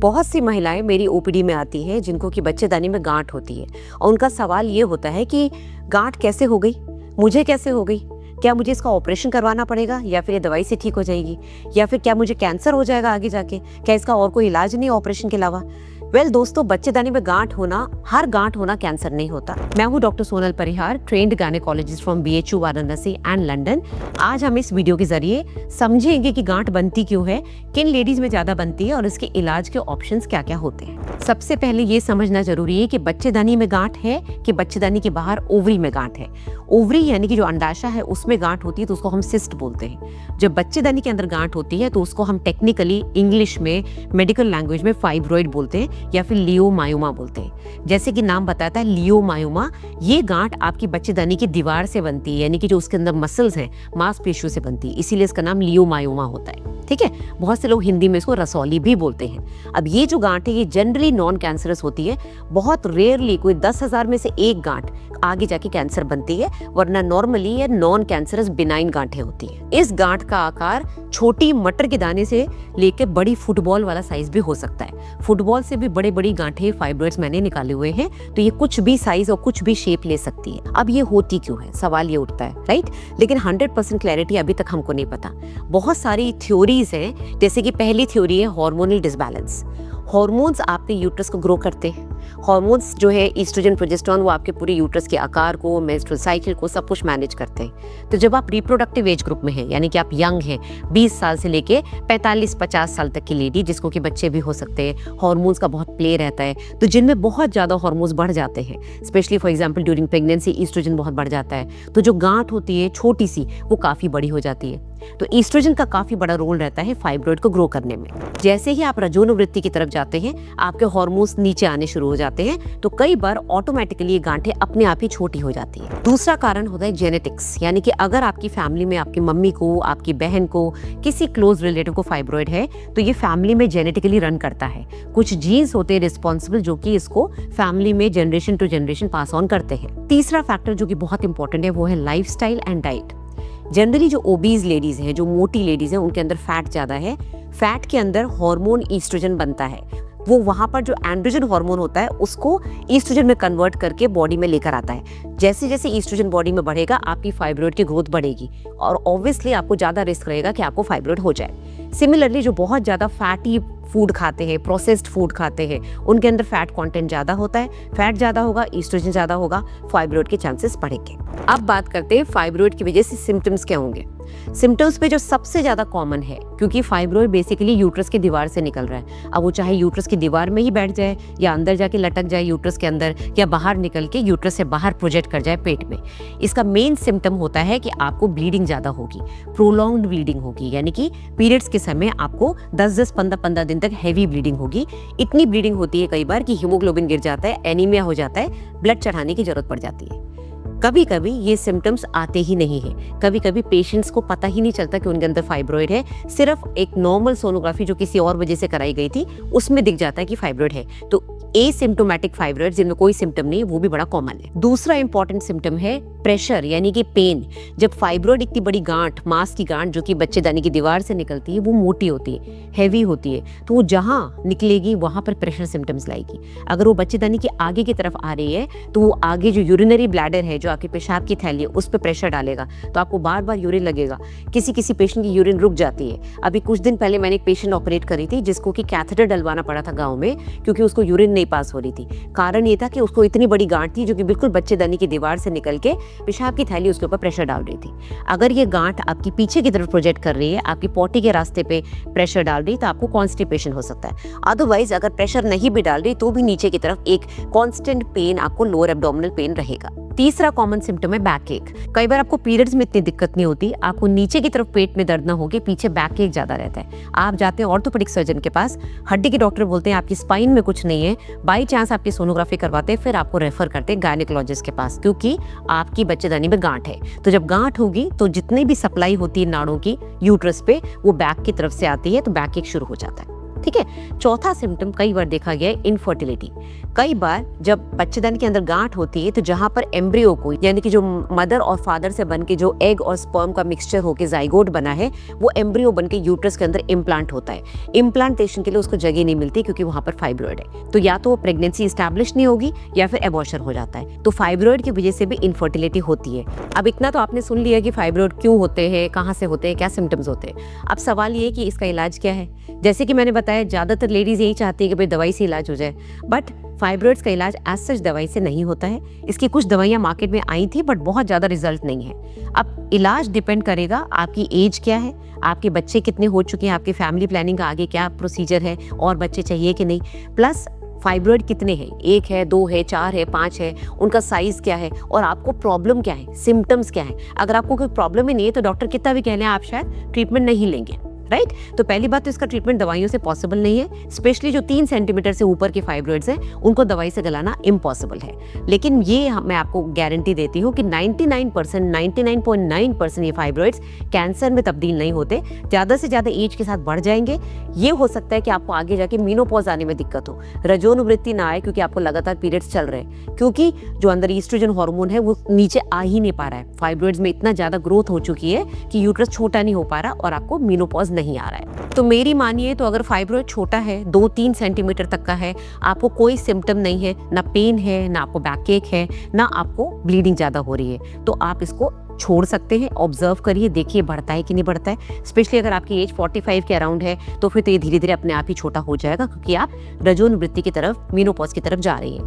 बहुत सी महिलाएं मेरी ओपीडी में आती हैं जिनको कि बच्चेदानी में गांठ होती है और उनका सवाल ये होता है कि गांठ कैसे हो गई, मुझे कैसे हो गई, क्या मुझे इसका ऑपरेशन करवाना पड़ेगा या फिर ये दवाई से ठीक हो जाएगी, या फिर क्या मुझे कैंसर हो जाएगा आगे जाके, क्या इसका और कोई इलाज नहीं ऑपरेशन के अलावा। दोस्तों, बच्चेदानी में गांठ होना, हर गांठ होना कैंसर नहीं होता। मैं हूं doctor Sonal Parihar, trend gynaecologist from BHU Varanasi and London. आज हम इस वीडियो के जरिए समझेंगे कि गांठ बनती क्यों है, किन लेडीज में ज्यादा बनती है और इसके इलाज के ऑप्शंस क्या क्या होते हैं। सबसे पहले ये समझना जरूरी है कि बच्चेदानी में गांठ है कि बच्चेदानी के बाहर ओवरी में गांठ है। ओवरी यानी कि जो अंडाशय है उसमें गांठ होती है तो उसको हम सिस्ट बोलते हैं। जब बच्चेदानी के अंदर गांठ होती है तो उसको हम टेक्निकली इंग्लिश में, मेडिकल लैंग्वेज में फाइब्रॉइड बोलते हैं या फिर लियोमायोमा बोलते हैं। जैसे कि नाम बताता है लियोमायोमा, ये गांठ आपकी बच्चेदानी की दीवार से बनती है, यानी कि जो उसके अंदर मसल्स हैं, मांसपेशियों से बनती है, इसीलिए इसका नाम लियोमायोमा होता है। ठीक है, बहुत से लोग हिंदी में इसको रसौली भी बोलते हैं। अब ये जो गांठ है ये जनरली नॉन कैंसरस होती है, बहुत रेयरली कोई 10,000 में से एक गांठ आगे जाके कैंसर बनती है, वरना नॉर्मली ये नॉन कैंसरस बिनाइन गांठें होती है। इस गांठ का आकार छोटी मटर के दाने से लेकर बड़ी फुटबॉल वाला साइज भी हो सकता है। फुटबॉल से भी बड़े बड़ी गांठें, फाइब्रॉइड्स मैंने निकाले हुए हैं, तो ये कुछ भी साइज और कुछ भी शेप ले सकती है। अब ये होती क्यों है, सवाल ये उठता है, राइट। लेकिन 100% क्लैरिटी अभी तक हमको नहीं पता। बहुत सारी थ्योरीज हैं, जैसे कि पहली थ्योरी है हार्मोनल डिसबैलेंस। हार्मोन्स आपके यूट्रस को ग्रो करते हैं। हार्मोन्स जो है ईस्ट्रोजन, प्रोजेस्टेरोन, वो आपके पूरे यूट्रस के आकार को, मेंस्ट्रुअल साइकिल को, सब कुछ मैनेज करते हैं। तो जब आप रिप्रोडक्टिव एज ग्रुप में हैं, यानी कि आप यंग हैं, 20 साल से लेके 45-50 साल तक की लेडी जिसको कि बच्चे भी हो सकते हैं, हार्मोन्स का बहुत प्ले रहता है, तो जिनमें बहुत ज़्यादा हार्मोन्स बढ़ जाते हैं, specially for example during pregnancy oestrogen बहुत बढ़ जाता है, तो जो गांठ होती है छोटी सी वो काफ़ी बड़ी हो जाती है। तो ईस्ट्रोजन का काफी बड़ा रोल रहता है फाइब्रॉइड को ग्रो करने में। जैसे ही आप रजोनिवृत्ति की तरफ जाते हैं, आपके हार्मोन्स नीचे आने शुरू हो जाते हैं, तो कई बार ऑटोमेटिकली ये गांठें अपने आप ही छोटी हो जाती है। दूसरा कारण होता है जेनेटिक्स, यानी कि अगर आपकी फैमिली में आपकी मम्मी को, आपकी बहन को, किसी क्लोज रिलेटिव को फाइब्रॉइड है, तो ये फैमिली में जेनेटिकली रन करता है। कुछ जीन्स होते हैं रिस्पॉन्सिबल जो कि इसको फैमिली में generation to generation pass on करते हैं। तीसरा फैक्टर जो कि बहुत इंपॉर्टेंट है वो है लाइफस्टाइल एंड डाइट। जनरली जो ओबीज लेडीज हैं, जो मोटी लेडीज हैं, उनके अंदर फैट ज्यादा है। फैट के अंदर हार्मोन ईस्ट्रोजन बनता है, वो वहां पर जो एंड्रोजन हार्मोन होता है उसको ईस्ट्रोजन में कन्वर्ट करके बॉडी में लेकर आता है। जैसे जैसे ईस्ट्रोजन बॉडी में बढ़ेगा, आपकी फाइब्रॉइड की ग्रोथ बढ़ेगी और ऑब्वियसली आपको ज्यादा रिस्क रहेगा कि आपको फाइब्रॉइड हो जाए। सिमिलरली जो बहुत ज्यादा फैटी फूड खाते हैं, प्रोसेस्ड फूड खाते हैं, उनके अंदर फैट कंटेंट ज्यादा होता है। फैट ज्यादा होगा, ईस्ट्रोजन ज्यादा होगा, फाइब्रॉइड के चांसेस बढ़ेंगे। अब बात करते हैं फाइब्रॉइड की वजह से सिम्टम्स क्या होंगे। सिम्टम्स पे जो सबसे ज्यादा कॉमन है, क्योंकि फाइब्रॉइड बेसिकली यूट्रस की दीवार से निकल रहा है, अब वो चाहे यूट्रस की दीवार में ही बैठ जाए या अंदर जाके लटक जाए यूट्रस के अंदर, या बाहर निकल के यूट्रस से बाहर प्रोजेक्ट कर जाए पेट में, इसका मेन सिम्टम होता है कि आपको ब्लीडिंग ज्यादा होगी, प्रोलॉन्ग्ड ब्लीडिंग होगी, यानी कि पीरियड्स के समय आपको 10-10, 15-15 दिन तक हैवी ब्लीडिंग होगी। इतनी ब्लीडिंग होती है कई बार कि हीमोग्लोबिन गिर जाता है, एनीमिया हो जाता है, ब्लड चढ़ाने की जरूरत पड़ जाती है। कभी कभी ये सिम्टम्स आते ही नहीं है, कभी कभी पेशेंट्स को पता ही नहीं चलता कि उनके अंदर फाइब्रॉइड है, सिर्फ एक नॉर्मल सोनोग्राफी जो किसी और वजह से कराई गई थी उसमें दिख जाता है कि फाइब्रॉइड है। तो एसिम्प्टोमेटिक फाइब्रॉइड जिनमें कोई सिम्टम नहीं, वो भी बड़ा कॉमन है। दूसरा इंपॉर्टेंट सिम्टम है प्रेशर, यानी कि पेन। जब फाइब्रॉइड इतनी बड़ी गांठ, मांस की गांठ जो कि बच्चेदानी की दीवार से निकलती है, वो मोटी होती है, हैवी होती है, तो वो जहां निकलेगी वहां पर प्रेशर सिम्टम्स लाएगी। अगर वो बच्चेदानी के आगे की तरफ आ रही है तो वो आगे जो यूरिनरी ब्लैडर है, जो आपकी पेशाब की थैली है, उस पर प्रेशर डालेगा, तो आपको बार बार यूरिन लगेगा। किसी किसी पेशेंट की यूरिन रुक जाती है। अभी कुछ दिन पहले मैंने एक पेशेंट ऑपरेट करी थी जिसको कि कैथेटर डलवाना पड़ा था गाँव में, क्योंकि उसको यूरिन नहीं पास हो रही थी। कारण ये था कि उसको इतनी बड़ी गांठ थी जो कि बिल्कुल बच्चेदानी की दीवार से निकल के पेशाब की थैली उसके ऊपर प्रेशर डाल रही थी। अगर ये गांठ आपकी पीछे की तरफ प्रोजेक्ट कर रही है, आपकी पॉटी के रास्ते पे प्रेशर डाल रही है, तो आपको कॉन्स्टिपेशन हो सकता है। अदरवाइज अगर प्रेशर नहीं भी डाल रही तो भी नीचे की तरफ एक कांस्टेंट पेन, आपको लोअर एब्डोमिनल पेन रहेगा। तीसरा कॉमन सिम्टम है बैक एक। कई बार आपको पीरियड्स में इतनी दिक्कत नहीं होती, आपको नीचे की तरफ पेट में दर्द ना होगी, पीछे बैक एक ज्यादा रहता है। आप जाते हैं ऑर्थोपेडिक सर्जन के पास, हड्डी के डॉक्टर बोलते हैं आपकी स्पाइन में कुछ नहीं है, बाई चांस आपकी सोनोग्राफी करवाते हैं, फिर आपको रेफर करते हैं गायनेकोलॉजिस्ट के पास, क्योंकि आपकी बच्चेदानी में गांठ है। तो जब गांठ होगी तो जितनी भी सप्लाई होती है नाड़ों की यूट्रस पे, वो बैक की तरफ से आती है, तो बैक एक शुरू हो जाता है। ठीक है। चौथा सिम्टम कई बार देखा गया है इनफर्टिलिटी। कई बार जब बच्चेदानी के अंदर गांठ होती है तो जहां पर एम्ब्रियो को, यानी कि जो मदर और फादर से बन के जो एग और स्पर्म का मिक्सचर होकर जाइगोट बना है, वो एम्ब्रियो बन के यूट्रस के अंदर इम्प्लांट होता है। इम्प्लांटेशन के लिए उसको जगह नहीं मिलती क्योंकि वहां पर फाइब्रॉइड है। तो या तो वो प्रेगनेंसी स्टैब्लिश नहीं होगी या फिर एबॉर्शन हो जाता है। तो फाइब्रॉइड की वजह से भी इनफर्टिलिटी होती है। अब इतना तो आपने सुन लिया कि फाइब्रॉइड क्यों होते हैं, कहाँ से होते हैं, क्या सिम्टम्स होते हैं। अब सवाल ये है कि इसका इलाज क्या है। जैसे कि मैंने बताया, ज्यादातर लेडीज यही चाहती है कि भाई दवाई से इलाज हो जाए, बट फाइब्रॉइड्स का इलाज एज सच दवाई से नहीं होता है। इसकी कुछ दवाइयां मार्केट में आई थी बट बहुत ज्यादा रिजल्ट नहीं है। अब इलाज डिपेंड करेगा आपकी एज क्या है, आपके बच्चे कितने हो चुके हैं, आपकी फैमिली प्लानिंग का आगे क्या प्रोसीजर है, और बच्चे चाहिए कि नहीं, प्लस फाइब्रॉइड कितने हैं, 1 है, 2 है, 4 है, 5 है, उनका साइज क्या है, और आपको प्रॉब्लम क्या है, सिम्टम्स क्या है। अगर आपको कोई प्रॉब्लम ही नहीं है तो डॉक्टर कितना भी कह लें आप शायद ट्रीटमेंट नहीं लेंगे, राइट। तो पहली बात तो इसका ट्रीटमेंट दवाइयों से पॉसिबल नहीं है। स्पेशली जो 3 सेंटीमीटर से ऊपर के फाइब्रॉइड्स हैं उनको दवाई से गलाना इम्पॉसिबल है। लेकिन ये मैं आपको गारंटी देती हूँ कि 99.9% ये फाइब्रॉइड्स कैंसर में तब्दील नहीं होते। ज़्यादा से ज़्यादा एज के साथ बढ़ जाएंगे। ये हो सकता है कि आपको आगे जाके मीनोपॉज आने में दिक्कत हो, रजोनिवृत्ति ना आए क्योंकि आपको लगातार पीरियड्स चल रहे हैं, क्योंकि जो अंदर ईस्ट्रोजन हार्मोन है वो नीचे आ ही नहीं पा रहा है। फाइब्रॉइड्स में इतना ज़्यादा ग्रोथ हो चुकी है कि यूट्रस छोटा नहीं हो पा रहा और आपको मीनोपॉज नहीं आ रहा है। तो मेरी मानिए तो अगर फाइब्रॉइड छोटा है, 2-3 सेंटीमीटर तक का है, आपको कोई सिम्टम नहीं है, ना पेन है, ना आपको बैक एक है, ना आपको ब्लीडिंग ज़्यादा हो रही है, तो आप इसको छोड़ सकते हैं। ऑब्जर्व करिए, देखिए बढ़ता है कि नहीं बढ़ता है। स्पेशली अगर आपकी एज 45 के अराउंड है तो फिर तो ये धीरे धीरे अपने आप ही छोटा हो जाएगा, क्योंकि आप रजोनिवृत्ति की तरफ, मीनोपॉज की तरफ जा रही हैं।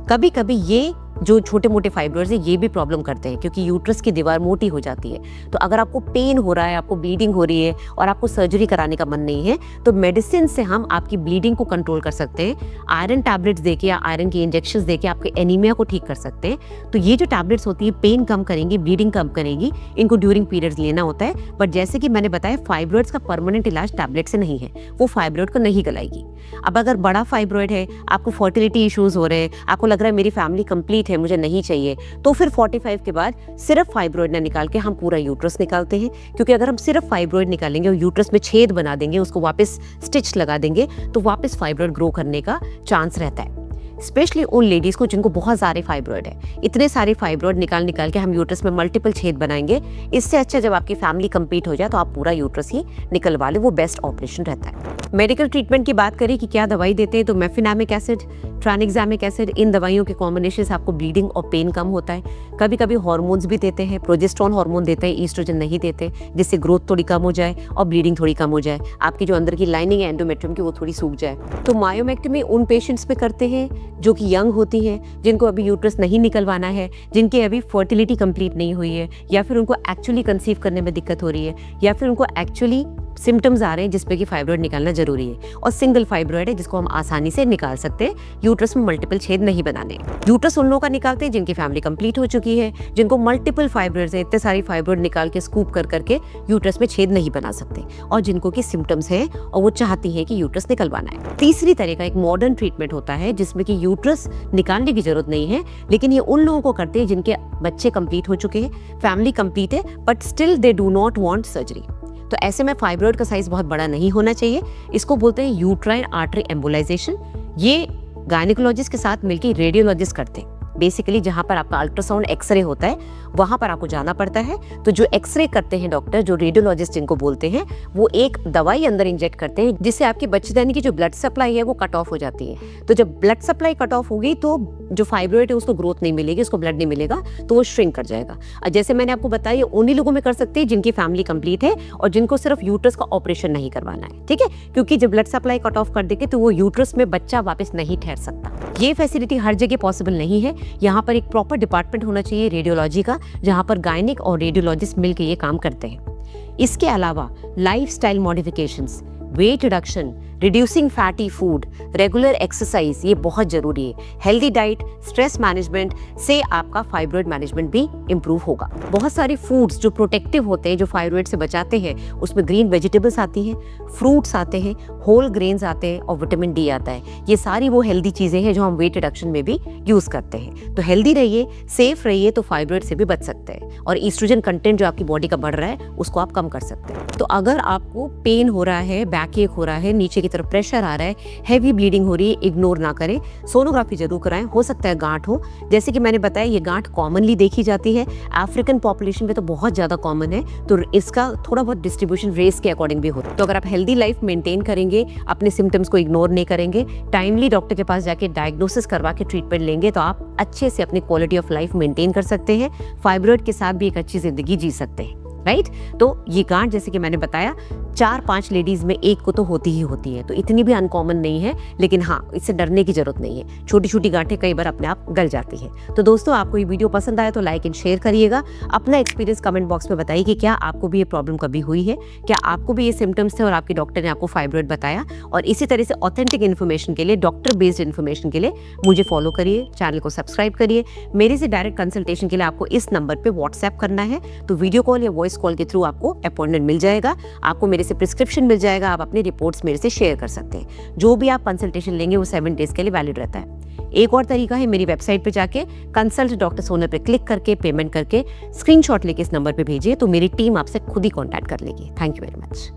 कभी कभी ये जो छोटे मोटे फाइब्रॉइड्स है ये भी प्रॉब्लम करते हैं क्योंकि यूट्रस की दीवार मोटी हो जाती है। तो अगर आपको पेन हो रहा है, आपको ब्लीडिंग हो रही है और आपको सर्जरी कराने का मन नहीं है, तो मेडिसिन से हम आपकी ब्लीडिंग को कंट्रोल कर सकते हैं। आयरन टैबलेट्स देके या आयरन के इंजेक्शंस देके आपके एनीमिया को ठीक कर सकते हैं। तो ये जो टैबलेट्स होती है पेन कम करेंगी, ब्लीडिंग कम करेंगी, इनको ड्यूरिंग पीरियड्स लेना होता है। बट जैसे कि मैंने बताया, फाइब्रॉइड्स का परमानेंट इलाज टैबलेट से नहीं है, वो फाइब्रॉइड को नहीं गलाएगी। अब अगर बड़ा फाइब्रॉइड है, आपको फर्टिलिटी इश्यूज हो रहे हैं, आपको लग रहा है मेरी फैमिली कंप्लीट है, मुझे नहीं चाहिए, तो फिर 45 के बाद सिर्फ फाइब्रॉइड ना निकाल के हम पूरा यूट्रस निकालते हैं। क्योंकि अगर हम सिर्फ फाइब्रॉइड निकालेंगे और यूट्रस में छेद बना देंगे, उसको वापस स्टिच लगा देंगे, तो वापस फाइब्रॉइड ग्रो करने का चांस रहता है। स्पेशली उन लेडीज को जिनको बहुत सारे फाइब्रॉइड है। इतने सारे फाइब्रॉइड निकाल के हम यूट्रस में मल्टीपल छेद बनाएंगे। इससे अच्छा जब आपकी फैमिली कंप्लीट हो जाए तो आप पूरा यूट्रस ही निकलवा ले, वो बेस्ट ऑपरेशन रहता है। मेडिकल ट्रीटमेंट की बात करें कि क्या दवाई देते हैं, तो मेफिनामिक एसिड, ट्रानिक्सामिक एसिड, इन दवाइयों के कॉम्बिनेशन से आपको ब्लीडिंग और पेन कम होता है। कभी कभी हार्मोन्स भी देते हैं, प्रोजेस्टेरोन हार्मोन देते हैं, ईस्ट्रोजन नहीं देते, जिससे ग्रोथ थोड़ी कम हो जाए और ब्लीडिंग थोड़ी कम हो जाए, आपकी जो अंदर की लाइनिंग है एंडोमेट्रियम की वो थोड़ी सूख जाए। तो मायोमेक्टमी उन पेशेंट्स पे करते हैं जो कि यंग होती हैं, जिनको अभी यूट्रस नहीं निकलवाना है, जिनके अभी फर्टिलिटी कंप्लीट नहीं हुई है, या फिर उनको एक्चुअली कंसीव करने में दिक्कत हो रही है, या फिर उनको एक्चुअली सिम्टम्स आ रहे हैं जिसपे कि फाइब्रॉइड निकालना जरूरी है, और सिंगल फाइब्रॉइड है जिसको हम आसानी से निकाल सकते हैं। यूट्रस में मल्टीपल छेद नहीं बनाने। यूट्रस उन लोगों का निकालते हैं जिनकी फैमिली कंप्लीट हो चुकी है, जिनको मल्टीपल फाइब्रॉइड्स है, इतने सारी फाइब्रॉइड निकाल के स्कूप कर करके यूट्रस में छेद नहीं बना सकते, और जिनको की सिम्टम्स है और वो चाहती है कि यूट्रस निकलवाना है। तीसरी तरह का एक मॉडर्न ट्रीटमेंट होता है जिसमें कि यूट्रस निकालने की जरूरत नहीं है, लेकिन ये उन लोगों को करते हैं जिनके बच्चे कंप्लीट हो चुके हैं, फैमिली कंप्लीट है, but still they do not want surgery. तो ऐसे में फाइब्रॉइड का साइज बहुत बड़ा नहीं होना चाहिए। इसको बोलते हैं यूट्राइन आर्टरी एम्बोलाइजेशन। ये गायनेकोलॉजिस्ट के साथ मिलकर रेडियोलॉजिस्ट करते हैं। बेसिकली जहाँ पर आपका अल्ट्रासाउंड एक्सरे होता है वहाँ पर आपको जाना पड़ता है। तो जो एक्सरे करते हैं डॉक्टर, जो रेडियोलॉजिस्ट जिनको बोलते हैं, वो एक दवाई अंदर इंजेक्ट करते हैं जिससे आपकी बच्चेदानी की जो ब्लड सप्लाई है वो कट ऑफ हो जाती है। तो जब ब्लड सप्लाई कट ऑफ होगी तो जो फाइब्रॉइड है उसको ग्रोथ नहीं मिलेगी, उसको ब्लड नहीं मिलेगा, तो वो श्रिंक कर जाएगा। और जैसे मैंने आपको बताया, उन्हीं लोगों में कर सकते हैं जिनकी फैमिली कंप्लीट है और जिनको सिर्फ यूट्रस का ऑपरेशन नहीं करवाना है, ठीक है। क्योंकि जब ब्लड सप्लाई कट ऑफ कर देंगे तो वो यूट्रस में बच्चा वापस नहीं ठहर सकता। ये फैसिलिटी हर जगह पॉसिबल नहीं है। यहाँ पर एक प्रॉपर डिपार्टमेंट होना चाहिए रेडियोलॉजी का, जहाँ पर गायनिक और रेडियोलॉजिस्ट मिलकर ये काम करते हैं। इसके अलावा lifestyle modifications, weight reduction, reducing fatty food, regular exercise, ये बहुत जरूरी है। हेल्दी डाइट, स्ट्रेस मैनेजमेंट से आपका फाइब्रॉइड मैनेजमेंट भी इंप्रूव होगा। बहुत सारे फूड्स जो प्रोटेक्टिव होते हैं, जो फाइब्रॉइड से बचाते हैं, उसमें ग्रीन वेजिटेबल्स आती हैं, फ्रूट्स आते हैं, होल ग्रेन्स आते हैं और विटामिन डी आता है। ये सारी वो हेल्दी चीजें हैं जो हम वेट रिडक्शन में भी यूज करते हैं। तो हेल्दी रहिए, सेफ रहिए, तो फाइब्रॉइड से भी बच सकते हैं। और ईस्ट्रोजन कंटेंट जो आपकी बॉडी का बढ़ रहा है उसको आप कम कर सकते हैं। तो अगर आपको पेन हो रहा है, बैक एक हो रहा है, नीचे की तरफ प्रेशर आ रहा है, हैवी ब्लीडिंग हो रही है, इग्नोर ना करें, सोनोग्राफी जरूर कराएं, हो सकता है गांठ हो। जैसे कि मैंने बताया ये गांठ कॉमनली देखी जाती है, अफ्रीकन पॉपुलेशन में तो बहुत ज़्यादा कॉमन है, तो इसका थोड़ा बहुत डिस्ट्रीब्यूशन रेस के अकॉर्डिंग भी होता है। तो अगर आप हेल्दी लाइफ मेंटेन करेंगे, अपने सिम्टम्स को इग्नोर नहीं करेंगे, टाइमली डॉक्टर के पास जाके डायग्नोसिस करवा के ट्रीटमेंट लेंगे, तो आप अच्छे से अपनी क्वालिटी ऑफ लाइफ मेंटेन कर सकते हैं, फाइब्रॉइड के साथ भी एक अच्छी जिंदगी जी सकते हैं, राइट। तो ये गांठ जैसे कि मैंने बताया 4-5 लेडीज में एक को तो होती ही होती है, तो इतनी भी अनकॉमन नहीं है, लेकिन हाँ इससे डरने की जरूरत नहीं है। छोटी छोटी गांठें कई बार अपने आप गल जाती है। तो दोस्तों आपको ये वीडियो पसंद आया तो लाइक एंड शेयर करिएगा, अपना एक्सपीरियंस कमेंट बॉक्स में बताइए कि क्या आपको भी ये प्रॉब्लम कभी हुई है, क्या आपको भी ये सिम्टम्स थे और आपके डॉक्टर ने आपको फाइब्रॉइड बताया। और इसी तरह से ऑथेंटिक इन्फॉर्मेशन के लिए, डॉक्टर बेस्ड इन्फॉर्मेशन के लिए मुझे फॉलो करिए, चैनल को सब्सक्राइब करिए। मेरे से डायरेक्ट कंसल्टेशन के लिए आपको इस नंबर पर व्हाट्सएप करना है, तो वीडियो कॉल या वॉइस कॉल के थ्रू आपको अपॉइंटमेंट मिल जाएगा, आपको मेरे से प्रिस्क्रिप्शन मिल जाएगा, आप अपनी रिपोर्ट्स मेरे से शेयर कर सकते हैं। जो भी आप कंसल्टेशन लेंगे वो 7 डेज के लिए वैलिड रहता है। एक और तरीका है, मेरी वेबसाइट पे जाके कंसल्ट डॉक्टर सोनल पे क्लिक करके पेमेंट करके स्क्रीनशॉट लेके इस नंबर पे भेजिए, तो मेरी टीम आपसे खुद ही कांटेक्ट कर लेगी। Thank you very much.